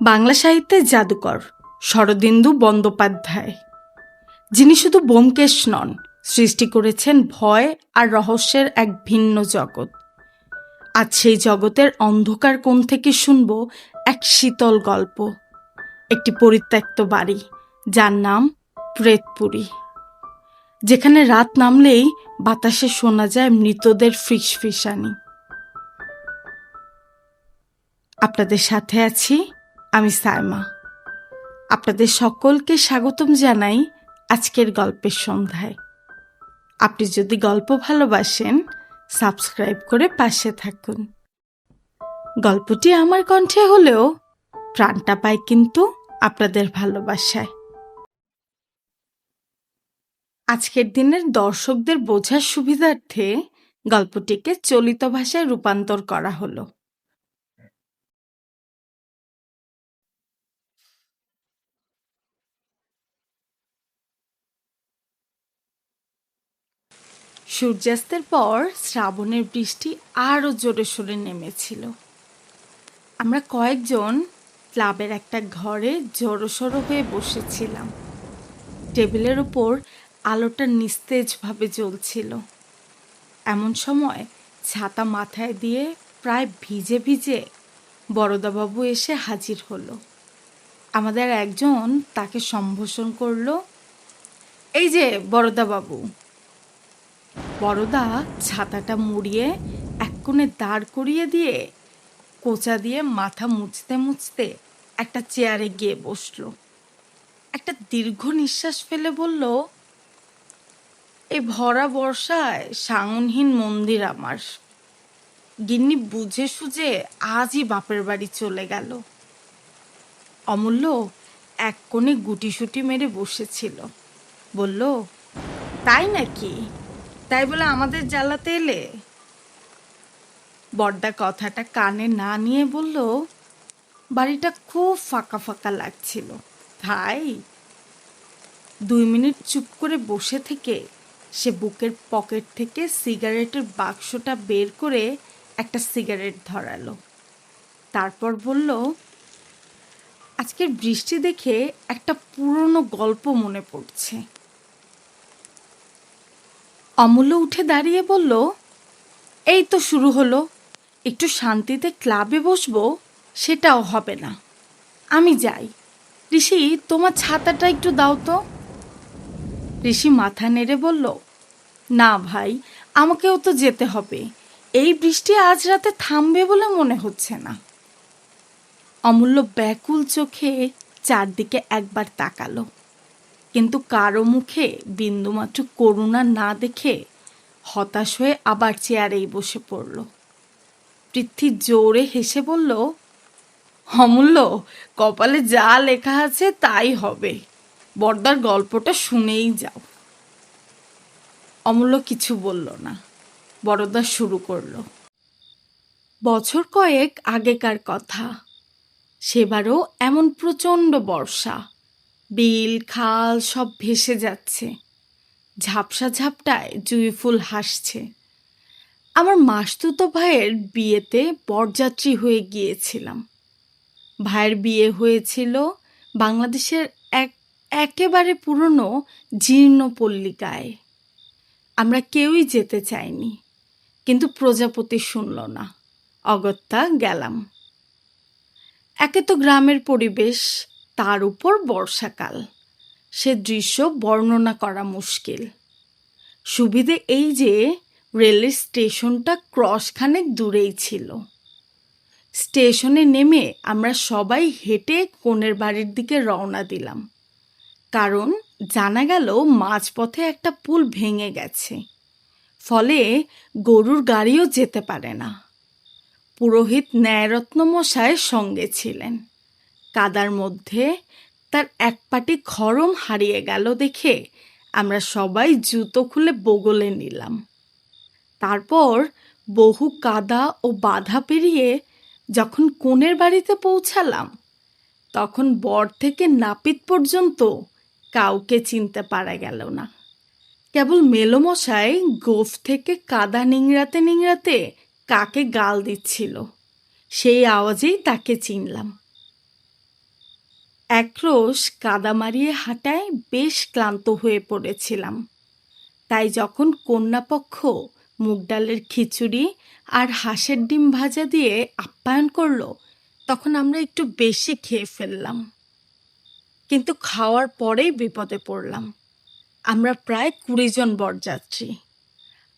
বাংলা সাহিত্যের জাদুকর শরদিন্দু বন্দ্যোপাধ্যায়, যিনি শুধু ব্যোমকেশ নন, সৃষ্টি করেছেন ভয় আর রহস্যের এক ভিন্ন জগৎ। আজ সেই জগতের অন্ধকার কোণ থেকে শুনব এক শীতল গল্প, একটি পরিত্যক্ত বাড়ি যার নাম প্রেতপুরী, যেখানে রাত নামলেই বাতাসে শোনা যায় মৃতদের ফিসফিসানি। আপনাদের সাথে আছি আমি সায়মা। আপনাদের সকলকে স্বাগতম জানাই আজকের গল্পের সন্ধ্যায়। আপনি যদি গল্প ভালোবাসেন, সাবস্ক্রাইব করে পাশে থাকুন। গল্পটি আমার কণ্ঠে হলেও প্রাণটা পায় কিন্তু আপনাদের ভালোবাসায়। আজকের দিনের দর্শকদের বোঝার সুবিধার্থে গল্পটিকে চলিত ভাষায় রূপান্তর করা হলো। সূর্যাস্তের পর শ্রাবণের বৃষ্টি আরও জোরে সোরে নেমেছিল। আমরা কয়েকজন ক্লাবের একটা ঘরে জড়োসড়ো হয়ে বসেছিলাম। টেবিলের ওপর আলোটা নিস্তেজভাবে জ্বলছিল। এমন সময় ছাতা মাথায় দিয়ে প্রায় ভিজে ভিজে বরদাবাবু এসে হাজির হলো। আমাদের একজন তাকে সম্বোধন করলো, এই যে বরদাবাবু। বড়দা ছাতাটা মুড়িয়ে এক কোণে দাঁড় করিয়ে দিয়ে কোচা দিয়ে মাথা মুছতে মুছতে একটা চেয়ারে গিয়ে বসলো। একটা দীর্ঘ নিঃশ্বাস ফেলে বলল, এই ভরা বর্ষায় সাঙনহীন মন্দির আমার। গিন্নি বুঝে সুঝে আজই বাপের বাড়ি চলে গেল। অমূল্য এক কোণে গুটিসুটি মেরে বসেছিল, বলল, তাই নাকি? তাই বলে আমাদের জ্বালাতে এলে? বড়দা কথাটা কানে না নিয়ে বলল, বাড়িটা খুব ফাঁকা ফাঁকা লাগছিল তাই। 2 মিনিট চুপ করে বসে থেকে সে বুকের পকেট থেকে সিগারেটের বাক্সটা বের করে একটা সিগারেট ধরালো। তারপর বলল, আজকের বৃষ্টি দেখে একটা পুরনো গল্প মনে পড়ছে। অমূল্য উঠে দাঁড়িয়ে বলল, এই তো শুরু হলো, একটু শান্তিতে ক্লাবে বসবো সেটাও হবে না। আমি যাই। ঋষি, তোমার ছাতাটা একটু দাও তো। ঋষি মাথা নেড়ে বলল, না ভাই, আমাকেও তো যেতে হবে। এই বৃষ্টি আজ রাতে থামবে বলে মনে হচ্ছে না। অমূল্য ব্যাকুল চোখে চারদিকে একবার তাকালো, কিন্তু কারো মুখে বিন্দুমাত্র করুণা না দেখে হতাশ হয়ে আবার চেয়ারেই বসে পড়ল। পৃথ্বী জোরে হেসে বলল, অমূল্য, কপালে যা লেখা আছে তাই হবে। বড়দার গল্পটা শুনেই যাও। অমূল্য কিছু বলল না। বড়দা শুরু করল, বছর কয়েক আগেকার কথা। সেবারও এমন প্রচণ্ড বর্ষা, বিল খাল সব ভেসে যাচ্ছে। ঝাপসা ঝাপটায় জুঁই ফুল হাসছে। আমার মাসতুতো ভাইয়ের বিয়েতে বরযাত্রী হয়ে গিয়েছিলাম। ভাইয়ের বিয়ে হয়েছিল বাংলাদেশের একেবারে পুরনো জীর্ণ পল্লিকায়। আমরা কেউই যেতে চাইনি, কিন্তু প্রজাপতি শুনল না, অগত্যা গেলাম। একে তো গ্রামের পরিবেশ, তার উপর বর্ষাকাল। সে দৃশ্য বর্ণনা করা মুশকিল। সুবিধে এই যে রেলের স্টেশনটা ক্রসখানেক দূরেই ছিল। স্টেশনে নেমে আমরা সবাই হেঁটে কনের বাড়ির দিকে রওনা দিলাম, কারণ জানা গেল মাঝপথে একটা পুল ভেঙে গেছে, ফলে গরুর গাড়িও যেতে পারে না। পুরোহিত ন্যায়রত্ন মশাই সঙ্গে ছিলেন। কাদার মধ্যে তার এক পাটি খড়ম হারিয়ে গেল দেখে আমরা সবাই জুতো খুলে বগলে নিলাম। তারপর বহু কাদা ও বাধা পেরিয়ে যখন কনের বাড়িতে পৌঁছালাম, তখন বর থেকে নাপিত পর্যন্ত কাউকে চিনতে পারা গেল না। কেবল মেলোমশাই গোফ থেকে কাদা নিংড়াতে নিংড়াতে কাকে গাল দিচ্ছিল, সেই আওয়াজেই তাকে চিনলাম। একরোষ কাদা মারিয়ে হাঁটায় বেশ ক্লান্ত হয়ে পড়েছিলাম। তাই যখন কন্যাপক্ষ মুগ ডালের খিচুড়ি আর হাঁসের ডিম ভাজা দিয়ে আপ্যায়ন করলো, তখন আমরা একটু বেশি খেয়ে ফেললাম। কিন্তু খাওয়ার পরেই বিপদে পড়লাম। আমরা প্রায় 20 জন বরযাত্রী,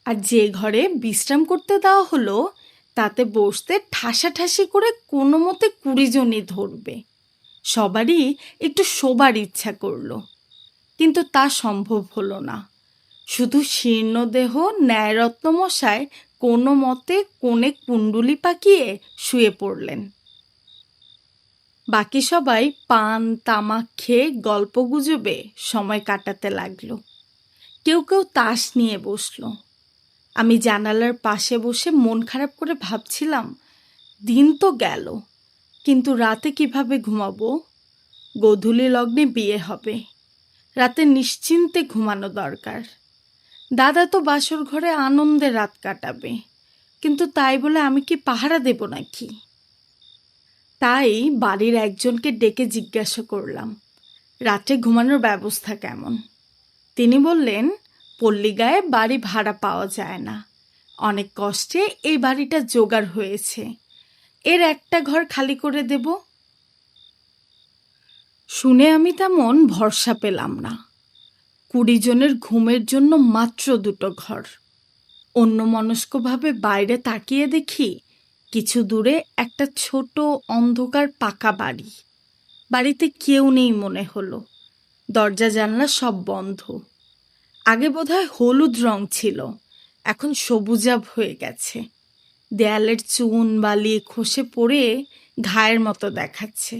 আর যে ঘরে বিশ্রাম করতে দেওয়া হলো তাতে বসতে ঠাসাঠাসি করে কোনো মতে 20 জনই ধরবে। সবারই একটু শোবার ইচ্ছা করলো, কিন্তু তা সম্ভব হলো না। শুধু শীর্ণদেহ ন্যায়রত্ন মশাই কোনো মতে কোণে কুণ্ডুলি পাকিয়ে শুয়ে পড়লেন। বাকি সবাই পান তামাক খেয়ে গল্প গুজবে সময় কাটাতে লাগলো। কেউ কেউ তাস নিয়ে বসলো। আমি জানালার পাশে বসে মন খারাপ করে ভাবছিলাম, দিন তো গেল, কিন্তু রাতে কিভাবে ঘুমাবো? গোধূলি লগ্নে বিয়ে হবে, রাতে নিশ্চিন্তে ঘুমানো দরকার। দাদা তো বাসর ঘরে আনন্দে রাত কাটাবে, কিন্তু তাই বলে আমি কি পাহারা দেব নাকি? তাই বাড়ির একজনকে ডেকে জিজ্ঞাসা করলাম, রাতে ঘুমানোর ব্যবস্থা কেমন? তিনি বললেন, পল্লীগায়ে বাড়ি ভাড়া পাওয়া যায় না, অনেক কষ্টে এই বাড়িটা জোগাড় হয়েছে, এর একটা ঘর খালি করে দেব। শুনে আমি তেমন ভরসা পেলাম না। 20 জনের ঘুমের জন্য মাত্র 2টো ঘর। অন্যমনস্কভাবে বাইরে তাকিয়ে দেখি কিছু দূরে একটা ছোট অন্ধকার পাকা বাড়ি। বাড়িতে কেউ নেই মনে হলো, দরজা জানলা সব বন্ধ। আগে বোধহয় হলুদ রং ছিল, এখন সবুজাভ হয়ে গেছে। দেয়ালের চুন বালি খসে পড়ে ঘায়ের মতো দেখাচ্ছে।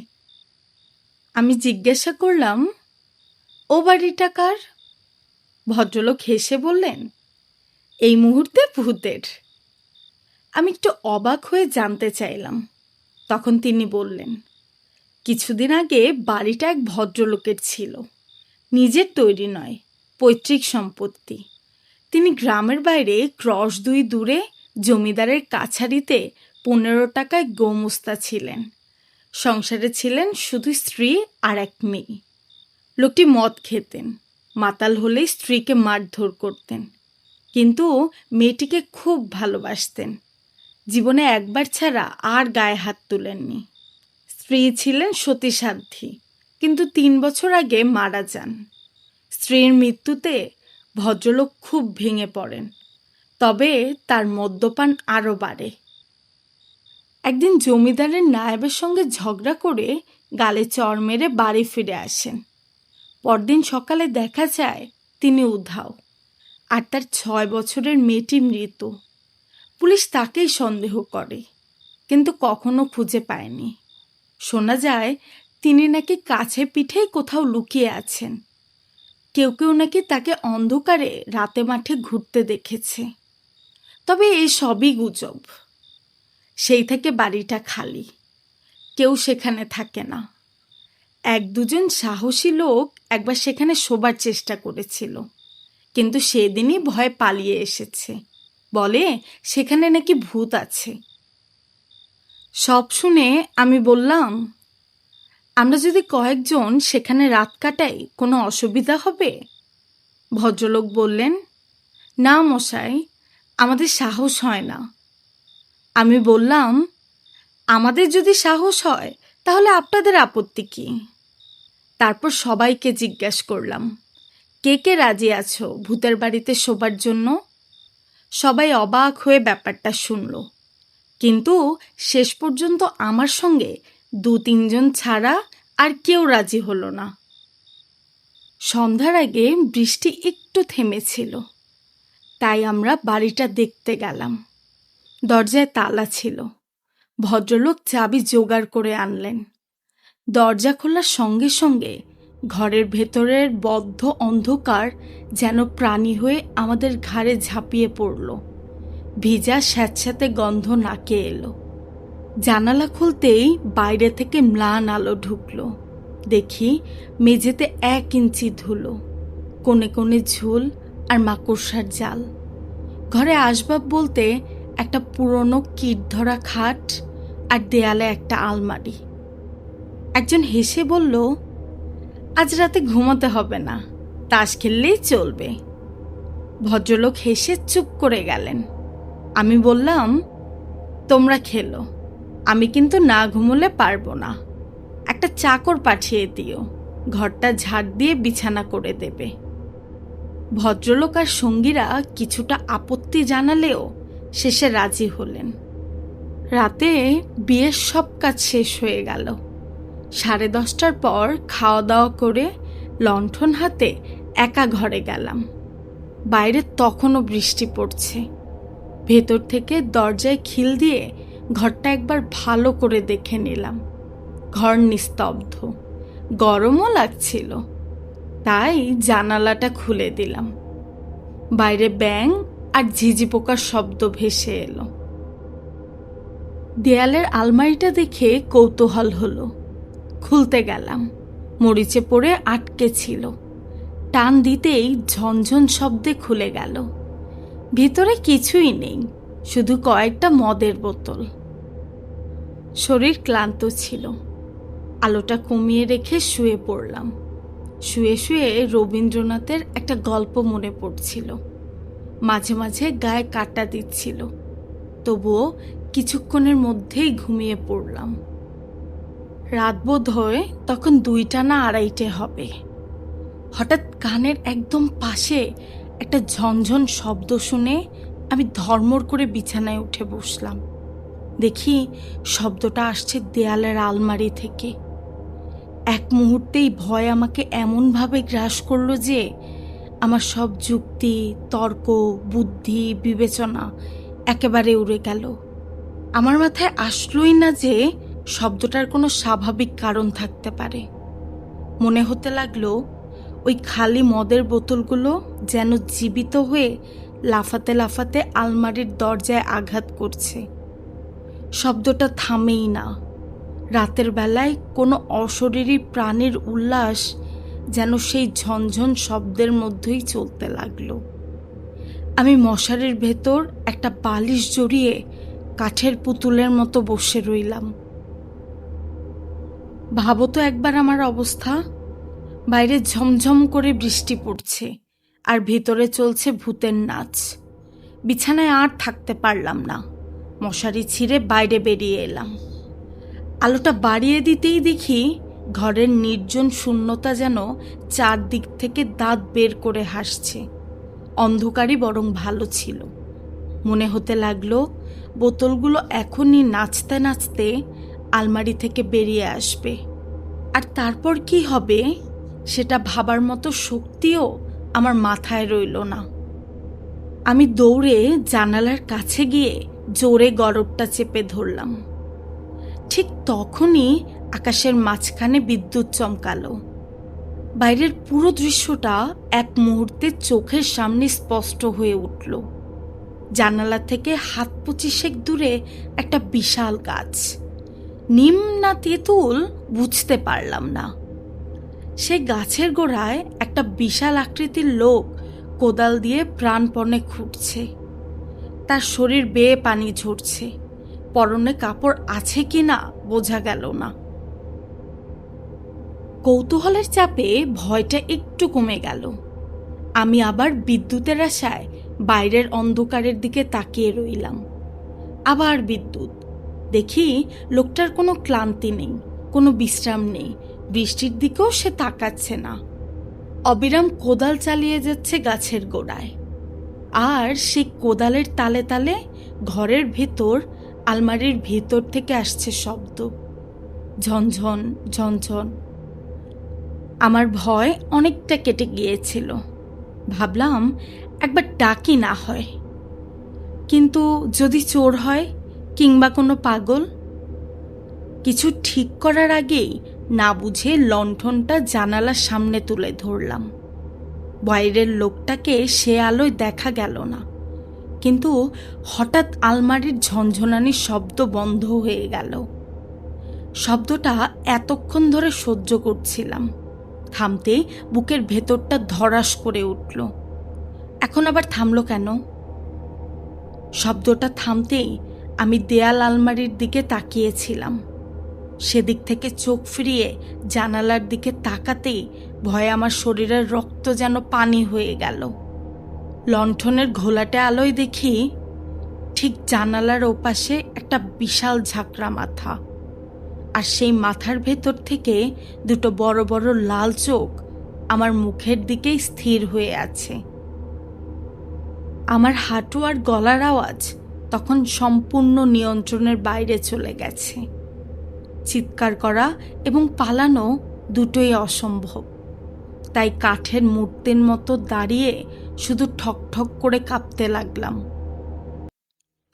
আমি জিজ্ঞাসা করলাম, ও বাড়িটা কার? ভদ্রলোক হেসে বললেন, এই মুহূর্তে ভূতের। আমি একটু অবাক হয়ে জানতে চাইলাম। তখন তিনি বললেন, কিছুদিন আগে বাড়িটা এক ভদ্রলোকের ছিল, নিজের তৈরি নয়, পৈতৃক সম্পত্তি। তিনি গ্রামের বাইরে ক্রস 2 দূরে জমিদারের কাছারিতে 15 টাকায় গোমস্তা ছিলেন। সংসারে ছিলেন শুধু স্ত্রী আর এক মেয়ে। লোকটি মদ খেতেন, মাতাল হলেই স্ত্রীকে মারধর করতেন, কিন্তু মেয়েটিকে খুব ভালোবাসতেন। জীবনে একবার ছাড়া আর গায়ে হাত তুলেননি। স্ত্রী ছিলেন সতীসাধ্যী, কিন্তু 3 বছর আগে মারা যান। স্ত্রীর মৃত্যুতে ভদ্রলোক খুব ভেঙে পড়েন, তবে তার মদ্যপান আরও বাড়ে। একদিন জমিদারের নায়েবের সঙ্গে ঝগড়া করে গালে চড় মেরে বাড়ি ফিরে আসেন। পরদিন সকালে দেখা যায় তিনি উধাও, আর তার 6 বছরের মেয়েটি মৃত। পুলিশ তাকেই সন্দেহ করে, কিন্তু কখনো খুঁজে পায়নি। শোনা যায় তিনি নাকি কাছে পিঠেই কোথাও লুকিয়ে আছেন। কেউ কেউ নাকি তাকে অন্ধকারে রাতে মাঠে ঘুরতে দেখেছে। তবে এই সবই গুজব। সেই থেকে বাড়িটা খালি, কেউ সেখানে থাকে না। 1-2 জন সাহসী লোক একবার সেখানে শোবার চেষ্টা করেছিল, কিন্তু সেদিনই ভয় পালিয়ে এসেছে। বলে সেখানে নাকি ভূত আছে। সব শুনে আমি বললাম, আমরা যদি কয়েকজন সেখানে রাত কাটাই কোনো অসুবিধা হবে? ভদ্রলোক বললেন, না মশাই, আমাদের সাহস হয় না। আমি বললাম, আমাদের যদি সাহস হয় তাহলে আপনাদের আপত্তি কি? তারপর সবাইকে জিজ্ঞাসা করলাম, কে কে রাজি আছো ভূতের বাড়িতে শোবার জন্য? সবাই অবাক হয়ে ব্যাপারটা শুনল, কিন্তু শেষ পর্যন্ত আমার সঙ্গে 2-3 জন ছাড়া আর কেউ রাজি হলো না। সন্ধ্যার আগে বৃষ্টি একটু থেমেছিল, তাই আমরা বাড়িটা দেখতে গেলাম। দরজায় তালা ছিল। ভদ্রলোক চাবি জোগাড় করে আনলেন। দরজা খোলার সঙ্গে সঙ্গে ঘরের ভেতরের বদ্ধ অন্ধকার যেন প্রাণী হয়ে আমাদের ঘাড়ে ঝাঁপিয়ে পড়ল। ভিজা স্যাঁতস্যাঁতে গন্ধ নাকে এলো। জানালা খুলতেই বাইরে থেকে ম্লান আলো ঢুকলো। দেখি মেঝেতে 1 ইঞ্চি ধুলো, কোণে কোণে ঝুল আর মাকড়সার জাল। ঘরে আসবাব বলতে একটা পুরনো কিট ধরা খাট আর দেয়ালে একটা আলমারি। একজন হেসে বলল, আজ রাতে ঘুমাতে হবে না, তাস খেললেই চলবে। ভদ্রলোক হেসে চুপ করে গেলেন। আমি বললাম, তোমরা খেলো, আমি কিন্তু না ঘুমোলে পারবো না। একটা চাকর পাঠিয়ে দিও, ঘরটা ঝাড় দিয়ে বিছানা করে দেবে। ভদ্রলোক আর সঙ্গীরা কিছুটা আপত্তি জানালেও শেষে রাজি হলেন। রাতে বিয়ের সব কাজ শেষ হয়ে গেল। 10:30টার পর খাওয়া দাওয়া করে লণ্ঠন হাতে একা ঘরে গেলাম। বাইরে তখনও বৃষ্টি পড়ছে। ভেতর থেকে দরজায় খিল দিয়ে ঘরটা একবার ভালো করে দেখে নিলাম। ঘর নিস্তব্ধ, গরমও লাগছিল, তাই জানালাটা খুলে দিলাম। বাইরে ব্যাঙ আর ঝিঝি পোকার শব্দ ভেসে এলো। দেয়ালের আলমারিটা দেখে কৌতূহল হলো। খুলতে গেলাম, মরিচে পড়ে আটকে ছিল। টান দিতেই ঝনঝন শব্দে খুলে গেল। ভিতরে কিছুই নেই, শুধু কয়েকটা মদের বোতল। শরীর ক্লান্ত ছিল, আলোটা কমিয়ে রেখে শুয়ে পড়লাম। শুয়ে শুয়ে রবীন্দ্রনাথের একটা গল্প মনে পড়ছিল। মাঝে মাঝে গায়ে কাঁটা দিচ্ছিল, তবুও কিছুক্ষণের মধ্যেই ঘুমিয়ে পড়লাম। রাত বোধ হয় তখন 2টা না 2:30 হবে। হঠাৎ কানের একদম পাশে একটা ঝনঝন শব্দ শুনে আমি ধর্মড় করে বিছানায় উঠে বসলাম। দেখি শব্দটা আসছে দেয়ালের আলমারি থেকে। এক মুহূর্তেই ভয় আমাকে এমনভাবে গ্রাস করলো যে আমার সব যুক্তি, তর্ক, বুদ্ধি, বিবেচনা একেবারে উড়ে গেল। আমার মাথায় আসলোই না যে শব্দটার কোনো স্বাভাবিক কারণ থাকতে পারে। মনে হতে লাগলো ওই খালি মদের বোতলগুলো যেন জীবিত হয়ে লাফাতে লাফাতে আলমারির দরজায় আঘাত করছে। শব্দটা থামেই না। রাতের বেলায় কোনো অশরীরী প্রাণীর উল্লাস যেন সেই ঝনঝন শব্দের মধ্যেই চলতে লাগলো। আমি মশারির ভেতর একটা বালিশ জড়িয়ে কাঠের পুতুলের মতো বসে রইলাম। ভাবো তো একবার আমার অবস্থা। বাইরে ঝমঝম করে বৃষ্টি পড়ছে আর ভিতরে চলছে ভূতের নাচ। বিছানায় আর থাকতে পারলাম না, মশারি ছিঁড়ে বাইরে বেরিয়ে এলাম। আলোটা বাড়িয়ে দিতেই দেখি ঘরের নির্জন শূন্যতা যেন চারদিক থেকে দাঁত বের করে হাসছে। অন্ধকারই বরং ভালো ছিল। মনে হতে লাগলো বোতলগুলো এখনই নাচতে নাচতে আলমারি থেকে বেরিয়ে আসবে। আর তারপর কি হবে সেটা ভাবার মতো শক্তিও আমার মাথায় রইল না। আমি দৌড়ে জানালার কাছে গিয়ে জোরে গরবটা চেপে ধরলাম। ঠিক তখনই আকাশের মাঝখানে বিদ্যুৎ চমকালো। বাইরের পুরো দৃশ্যটা এক মুহূর্তে চোখের সামনে স্পষ্ট হয়ে উঠল। জানালা থেকে 25 দূরে একটা বিশাল গাছ, নিম না তেঁতুল বুঝতে পারলাম না। সে গাছের গোড়ায় একটা বিশাল আকৃতির লোক কোদাল দিয়ে প্রাণপণে খুঁড়ছে। তার শরীর বেয়ে পানি ঝরছে, পরনে কাপড় আছে কিনা বোঝা গেল না। কৌতূহলের চাপে ভয়টা একটু কমে গেল। আমি আবার বিদ্যুতের আশায় বাইরের অন্ধকারের দিকে তাকিয়ে রইলাম। আবার বিদ্যুৎ। দেখি লোকটার কোনো ক্লান্তি নেই, কোনো বিশ্রাম নেই, বৃষ্টির দিকেও সে তাকাচ্ছে না। অবিরাম কোদাল চালিয়ে যাচ্ছে গাছের গোড়ায়। আর সেই কোদালের তালে তালে ঘরের ভেতর আলমারির ভেতর থেকে আসছে শব্দ, ঝনঝন ঝনঝন। আমার ভয় অনেকটা কেটে গিয়েছিল। ভাবলাম একবার ডাকি না হয়, কিন্তু যদি চোর হয় কিংবা কোনো পাগল। কিছু ঠিক করার আগেই না বুঝে লণ্ঠনটা জানালার সামনে তুলে ধরলাম। বাইরের লোকটাকে সে আলোয় দেখা গেল না, কিন্তু হঠাৎ আলমারির ঝনঝনানির শব্দ বন্ধ হয়ে গেল। শব্দটা এতক্ষণ ধরে সহ্য করছিলাম, থামতেই বুকের ভেতরটা ধড়াস করে উঠল। এখন আবার থামলো কেন? শব্দটা থামতেই আমি দেয়াল আলমারির দিকে তাকিয়েছিলাম। সেদিক থেকে চোখ ফিরিয়ে জানালার দিকে তাকাতেই ভয়ে আমার শরীরের রক্ত যেন পানি হয়ে গেল। লণ্ঠনের ঘোলাটে আলোয় দেখি ঠিক জানালার ওপাশে একটা বিশাল ঝাঁকড়া মাথা, আর সেই মাথার ভেতর থেকে দুটো বড় বড় লাল চোখ আমার মুখের দিকেই স্থির হয়ে আছে। আমার হাঁটু আর গলার আওয়াজ তখন সম্পূর্ণ নিয়ন্ত্রণের বাইরে চলে গেছে। চিৎকার করা এবং পালানো দুটোই অসম্ভব, তাই কাঠের মূর্তির মতো দাঁড়িয়ে শুধু ঠক ঠক করে কাঁপতে লাগলাম।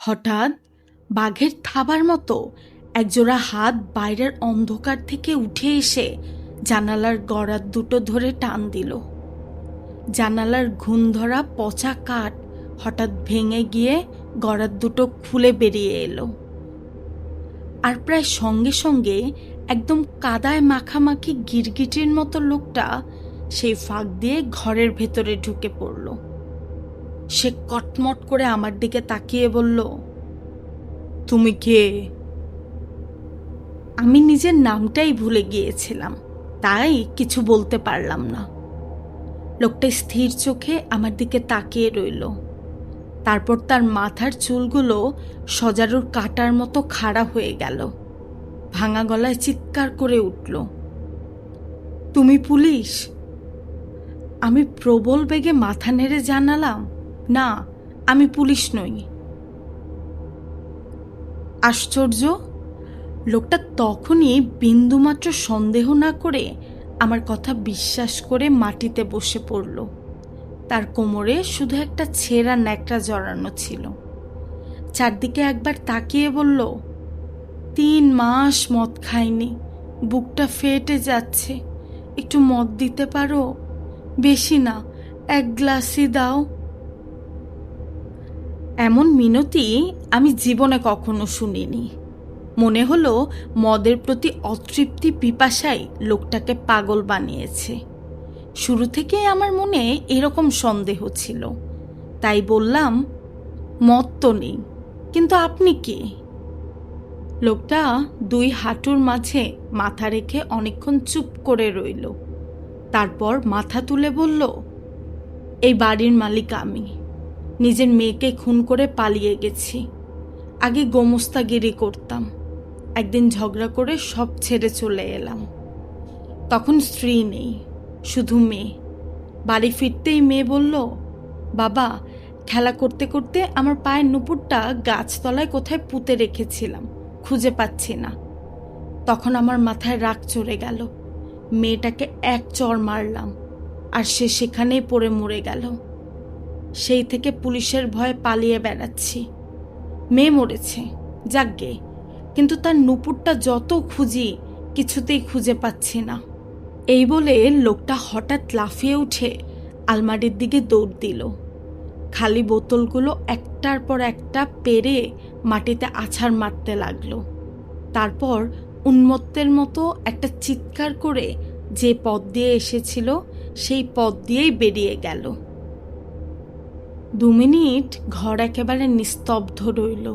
হঠাৎ বাঘের থাবার মতো একজোড়া হাত বাইরের অন্ধকার থেকে উঠে এসে জানালার গড়ার দুটো ধরে টান দিল। জানালার ঘুণ ধরা পচা কাঠ হঠাৎ ভেঙে গিয়ে গড়ার দুটো খুলে বেরিয়ে এলো, আর প্রায় সঙ্গে সঙ্গে একদম কাদায় মাখামাখি গিরগিটির মতো লোকটা সেই ফাঁক দিয়ে ঘরের ভেতরে ঢুকে পড়ল। সে কটমট করে আমার দিকে তাকিয়ে বলল, তুমি কে? আমি নিজের নামটাই ভুলে গিয়েছিলাম, তাই কিছু বলতে পারলাম না। লোকটা স্থির চোখে আমার দিকে তাকিয়ে রইল। তারপর তার মাথার চুলগুলো সজারুর কাটার মতো খাড়া হয়ে গেল। ভাঙা গলায় চিৎকার করে উঠল, তুমি পুলিশ? আমি প্রবল বেগে মাথা নেড়ে জানালাম, না, আমি পুলিশ নই। আশ্চর্য, লোকটা তখনই বিন্দুমাত্র সন্দেহ না করে আমার কথা বিশ্বাস করে মাটিতে বসে পড়ল। তার কোমরে শুধু একটা ছেঁড়া ন্যাকড়া জড়ানো ছিল। চারদিকে একবার তাকিয়ে বলল, 3 মাস মদ খাইনি, বুকটা ফেটে যাচ্ছে, একটু মদ দিতে পারো? বেশি না, 1 গ্লাসই দাও। এমন মিনতি আমি জীবনে কখনো শুনিনি। মনে হলো মদের প্রতি অতৃপ্তি পিপাসাই লোকটাকে পাগল বানিয়েছে। শুরু থেকেই আমার মনে এরকম সন্দেহ ছিল, তাই বললাম, মদ তো নেই, কিন্তু আপনি কে? লোকটা 2 হাঁটুর মাঝে মাথা রেখে অনেকক্ষণ চুপ করে রইল। তারপর মাথা তুলে বলল, এই বাড়ির মালিক আমি। নিজের মেয়েকে খুন করে পালিয়ে গেছি। আগে গোমস্তাগিরি করতাম, একদিন ঝগড়া করে সব ছেড়ে চলে এলাম। তখন স্ত্রী নেই, শুধু মেয়ে। বাড়ি ফিরতেই মেয়ে বলল, বাবা, খেলা করতে করতে আমার পায়ের নুপুরটা গাছতলায় কোথায় পুঁতে রেখেছিলাম, খুঁজে পাচ্ছি না। তখন আমার মাথায় রাগ চড়ে গেল। মেয়েটাকে 1 চড় মারলাম, আর সে সেখানেই পড়ে মরে গেল। সেই থেকে পুলিশের ভয়ে পালিয়ে বেড়াচ্ছি। মেয়ে মরেছে, যাকগে, কিন্তু তার নুপুরটা যত খুঁজি কিছুতেই খুঁজে পাচ্ছি না। এই বলে লোকটা হঠাৎ লাফিয়ে উঠে আলমারির দিকে দৌড় দিল। খালি বোতলগুলো একটার পর একটা পেরে মাটিতে আছাড় মারতে লাগলো। তারপর উন্মত্তের মতো একটা চিৎকার করে যে পথ দিয়ে এসেছিল সেই পথ দিয়েই বেরিয়ে গেল। 2 মিনিট ঘর একেবারে নিস্তব্ধ রইল।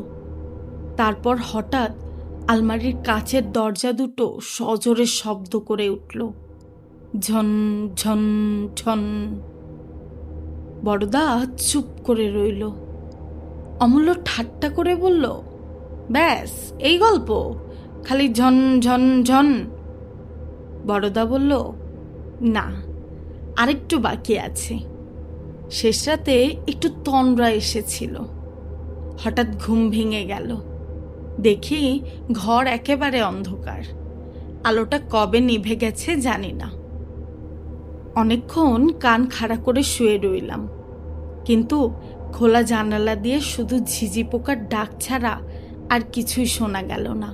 তারপর হঠাৎ আলমারির কাচের দরজা দুটো সজোরে শব্দ করে উঠল, ঝন ঝন ঝন। বড়দা চুপ করে রইল। অমূল্য ঠাট্টা করে বলল, ব্যাস এই গল্প, খালি ঝন ঝন ঝন? বড়দা বলল, না, আরেকটু বাকি আছে। শেষ রাতে একটু তন্দ্রা এসেছিল। হঠাৎ ঘুম ভেঙে গেল। দেখি ঘর একেবারে অন্ধকার। আলোটা কবে নিভে গেছে জানি না। অনেকক্ষণ কান খাড়া করে শুয়ে রইলাম, কিন্তু খোলা জানালা দিয়ে শুধু ঝিঝি পোকার ডাক ছাড়া আর কিছুই শোনা গেল না।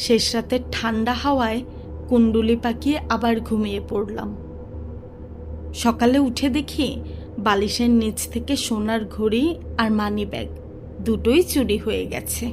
শেষ রাতে ঠান্ডা হাওয়ায় কুণ্ডুলি পাকিয়ে আবার ঘুমিয়ে পড়লাম। সকালে উঠে দেখি বালিশের নিচ থেকে সোনার ঘড়ি আর মানি ব্যাগ দুটোই চুরি হয়ে গেছে।